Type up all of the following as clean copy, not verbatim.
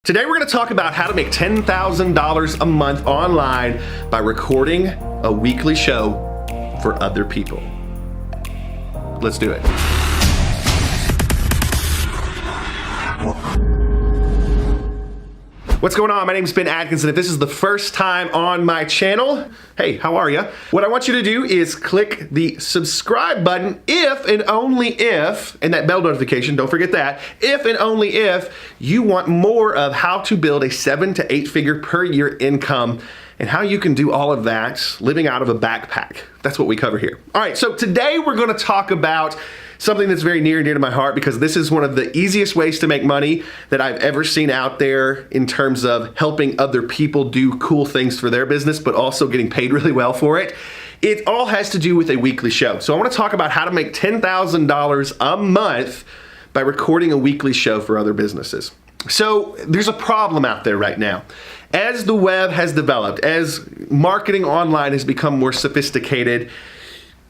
Today we're going to talk about how to make $10,000 a month online by recording a weekly show for other people. Let's do it. What's going on? My name is Ben Atkinson. If this is the first time on my channel, hey, how are you? What I want you to do is click the subscribe button if and only if, and that bell notification, don't forget that, if and only if you want more of how to build a 7 to 8 figure per year income and how you can do all of that living out of a backpack. That's what we cover here. All right, so today we're gonna talk about something that's very near and dear to my heart because this is one of the easiest ways to make money that I've ever seen out there in terms of helping other people do cool things for their business, but also getting paid really well for it. It all has to do with a weekly show. So I wanna talk about how to make $10,000 a month by recording a weekly show for other businesses. So there's a problem out there right now. As the web has developed, as marketing online has become more sophisticated,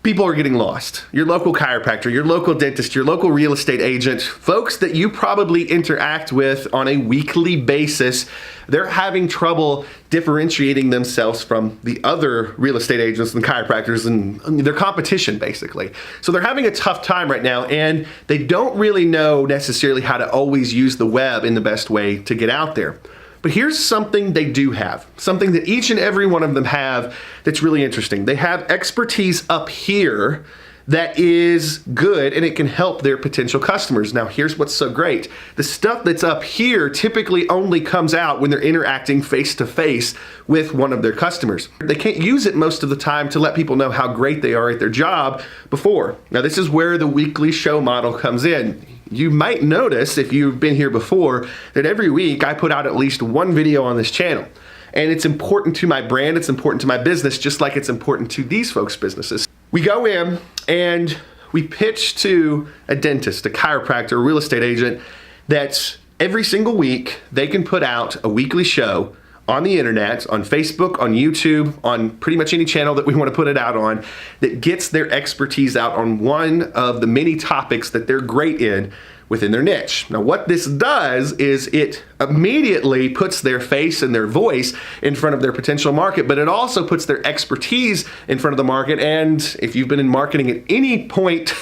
people are getting lost. Your local chiropractor, your local dentist, your local real estate agent, folks that you probably interact with on a weekly basis, they're having trouble differentiating themselves from the other real estate agents and chiropractors and their competition, basically. So they're having a tough time right now, and they don't really know necessarily how to always use the web in the best way to get out there. But here's something they do have, something that each and every one of them have that's really interesting. They have expertise up here that is good and it can help their potential customers. Now here's what's so great. The stuff that's up here typically only comes out when they're interacting face to face with one of their customers. They can't use it most of the time to let people know how great they are at their job before. Now this is where the weekly show model comes in. You might notice, if you've been here before, that every week I put out at least one video on this channel. And it's important to my brand, it's important to my business, just like it's important to these folks' businesses. We go in and we pitch to a dentist, a chiropractor, a real estate agent, that every single week they can put out a weekly show on the internet, on Facebook, on YouTube, on pretty much any channel that we want to put it out on, that gets their expertise out on one of the many topics that they're great in within their niche. Now what this does is it immediately puts their face and their voice in front of their potential market, but it also puts their expertise in front of the market. And if you've been in marketing at any point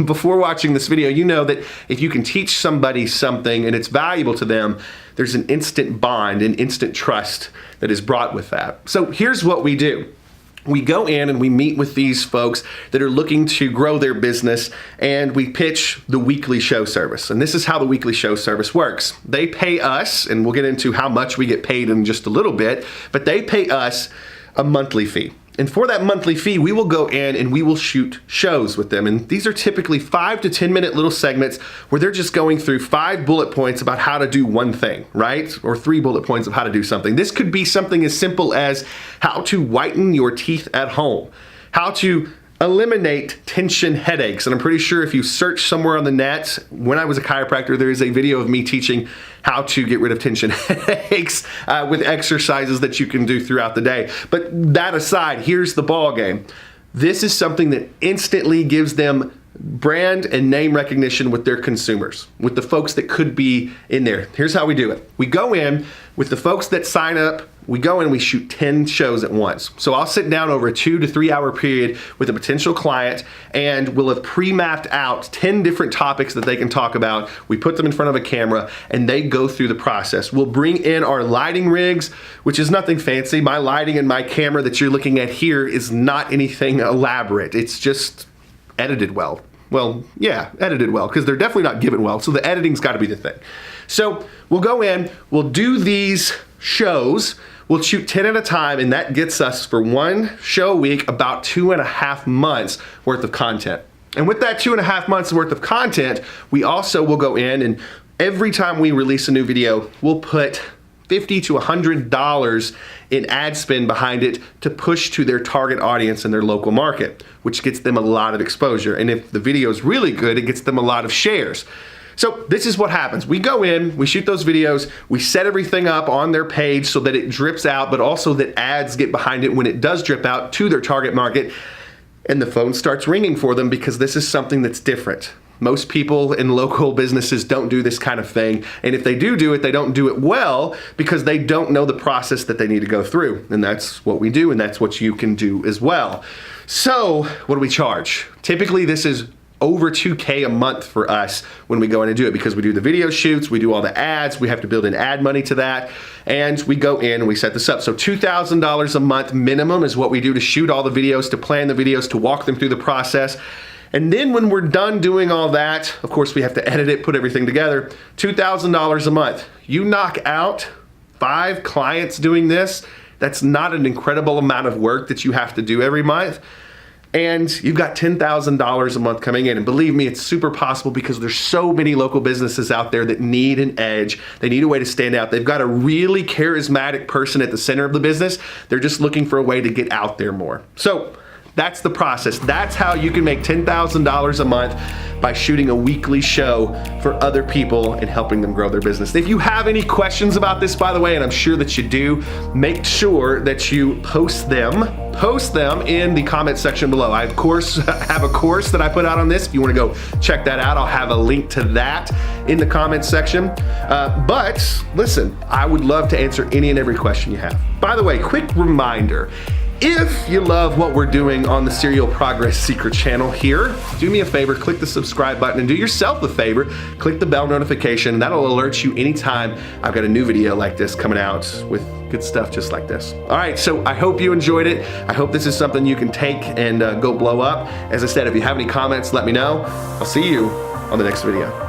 before watching this video, you know that if you can teach somebody something and it's valuable to them, there's an instant bond and instant trust that is brought with that. So here's what we do. We go in and we meet with these folks that are looking to grow their business, and we pitch the weekly show service. And this is how the weekly show service works. They pay us, and we'll get into how much we get paid in just a little bit, but they pay us a monthly fee. And for that monthly fee, we will go in and we will shoot shows with them. And these are typically 5 to 10 minute little segments where they're just going through 5 bullet points about how to do one thing, right? Or 3 bullet points of how to do something. This could be something as simple as how to whiten your teeth at home, how to eliminate tension headaches. And I'm pretty sure if you search somewhere on the net, when I was a chiropractor, there is a video of me teaching how to get rid of tension headaches with exercises that you can do throughout the day. But that aside, here's the ball game. This is something that instantly gives them brand and name recognition with their consumers, with the folks that could be in there. Here's how we do it. We go in with the folks that sign up. We go in and we shoot 10 shows at once. So I'll sit down over a 2 to 3 hour period with a potential client, and we'll have pre-mapped out 10 different topics that they can talk about. We put them in front of a camera and they go through the process. We'll bring in our lighting rigs, which is nothing fancy. My lighting and my camera that you're looking at here is not anything elaborate. It's just edited well. Well, yeah, edited well, because they're definitely not given well. So the editing's got to be the thing. So we'll go in, we'll do these shows. We'll shoot 10 at a time, and that gets us for one show a week about 2.5 months worth of content. And with that 2.5 months worth of content, we also will go in and every time we release a new video, we'll put $50 to $100 in ad spend behind it to push to their target audience in their local market, which gets them a lot of exposure. And if the video is really good, it gets them a lot of shares. So this is what happens. We go in, we shoot those videos, we set everything up on their page so that it drips out, but also that ads get behind it when it does drip out to their target market, and the phone starts ringing for them because this is something that's different. Most people in local businesses don't do this kind of thing. And if they do it, they don't do it well because they don't know the process that they need to go through. And that's what we do, and that's what you can do as well. So what do we charge? Typically, this is over $2K a month for us when we go in and do it, because we do the video shoots, we do all the ads, we have to build in ad money to that, and we go in and we set this up. So $2,000 a month minimum is what we do to shoot all the videos, to plan the videos, to walk them through the process. And then when we're done doing all that, of course we have to edit it, put everything together, $2,000 a month. You knock out 5 clients doing this, that's not an incredible amount of work that you have to do every month. And you've got $10,000 a month coming in. And believe me, it's super possible because there's so many local businesses out there that need an edge. They need a way to stand out. They've got a really charismatic person at the center of the business. They're just looking for a way to get out there more. So that's the process. That's how you can make $10,000 a month by shooting a weekly show for other people and helping them grow their business. If you have any questions about this, by the way, and I'm sure that you do, make sure that you post them in the comment section below. I, of course, have a course that I put out on this. If you want to go check that out, I'll have a link to that in the comment section. But listen, I would love to answer any and every question you have. By the way, quick reminder, if you love what we're doing on the Serial Progress Secret channel here, do me a favor, click the subscribe button, and do yourself a favor, click the bell notification. That'll alert you anytime I've got a new video like this coming out with good stuff just like this. All right, so I hope you enjoyed it. I hope this is something you can take and go blow up. As I said, if you have any comments, let me know. I'll see you on the next video.